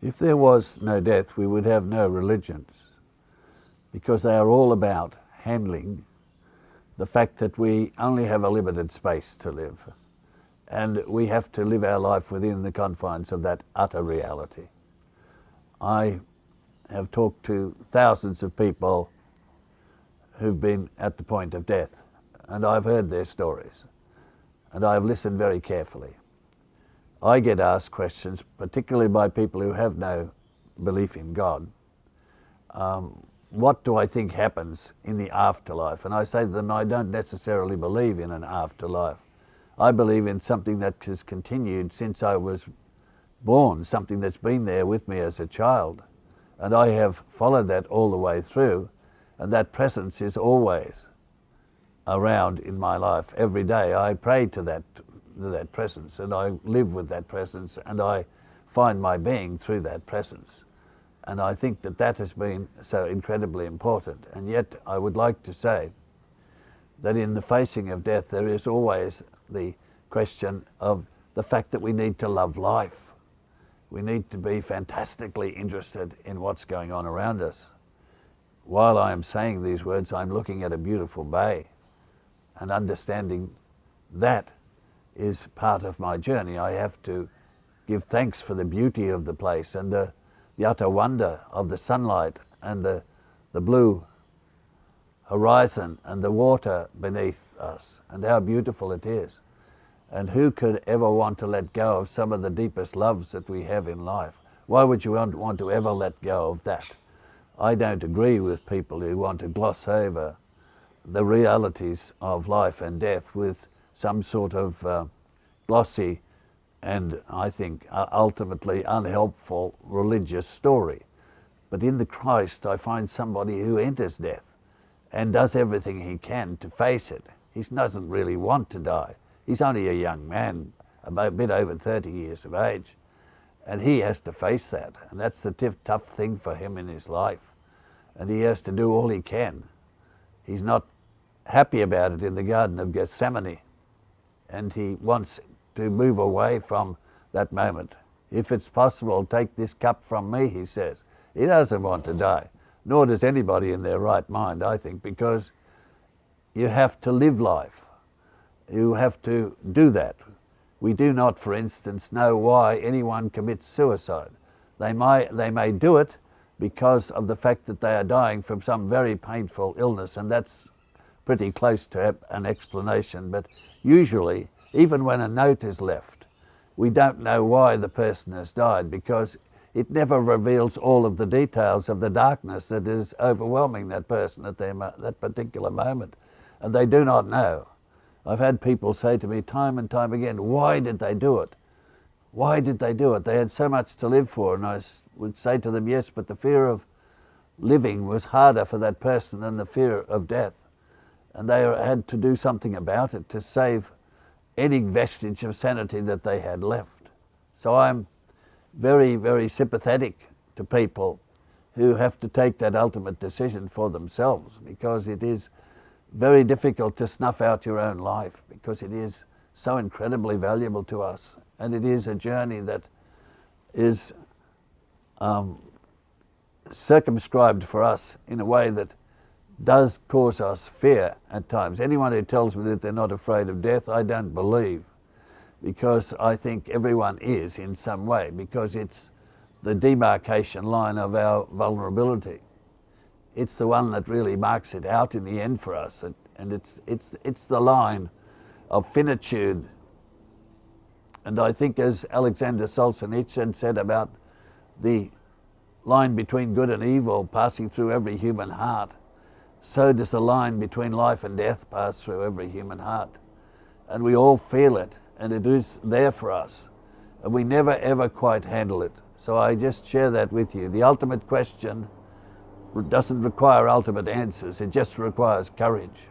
If there was no death, we would have no religions, because they are all about handling the fact that we only have a limited space to live, and we have to live our life within the confines of that utter reality. I have talked to thousands of people who've been at the point of death, and I've heard their stories, and I've listened very carefully. I get asked questions, particularly by people who have no belief in God. What do I think happens in the afterlife? And I say to them, I don't necessarily believe in an afterlife. I believe in something that has continued since I was born, something that's been there with me as a child. And I have followed that all the way through, and that presence is always around in my life. Every day I pray to that presence, and I live with that presence, and I find my being through that presence. And I think that that has been so incredibly important. And yet I would like to say that in the facing of death, there is always the question of the fact that we need to love life. We need to be fantastically interested in what's going on around us. While I am saying these words, I'm looking at a beautiful bay, and understanding that is part of my journey. I have to give thanks for the beauty of the place and the utter wonder of the sunlight and the blue horizon and the water beneath us, and how beautiful it is. And who could ever want to let go of some of the deepest loves that we have in life? Why would you want to ever let go of that? I don't agree with people who want to gloss over the realities of life and death with some sort of glossy and, I think, ultimately unhelpful religious story. But in the Christ, I find somebody who enters death and does everything he can to face it. He doesn't really want to die. He's only a young man, a bit over 30 years of age, and he has to face that. And that's the tough thing for him in his life. And he has to do all he can. He's not happy about it in the Garden of Gethsemane, and he wants to move away from that moment. If it's possible, take this cup from me, he says. He doesn't want to die, nor does anybody in their right mind, I think, because you have to live life. You have to do that. We do not, for instance, know why anyone commits suicide. They may do it because of the fact that they are dying from some very painful illness, and that's pretty close to an explanation. But usually, even when a note is left, we don't know why the person has died, because it never reveals all of the details of the darkness that is overwhelming that person at that particular moment. And they do not know. I've had people say to me time and time again, why did they do it? Why did they do it? They had so much to live for. And I would say to them, yes, but the fear of living was harder for that person than the fear of death. And they had to do something about it to save any vestige of sanity that they had left. So I'm very, very sympathetic to people who have to take that ultimate decision for themselves, because it is very difficult to snuff out your own life, because it is so incredibly valuable to us, and it is a journey that is circumscribed for us in a way that does cause us fear at times. Anyone who tells me that they're not afraid of death, I don't believe, because I think everyone is in some way, because it's the demarcation line of our vulnerability. It's the one that really marks it out in the end for us, and it's the line of finitude. And I think, as Alexander Solzhenitsyn said about the line between good and evil passing through every human heart, so does the line between life and death pass through every human heart. And we all feel it, and it is there for us, and we never ever quite handle it. So I just share that with you. The ultimate question doesn't require ultimate answers, it just requires courage.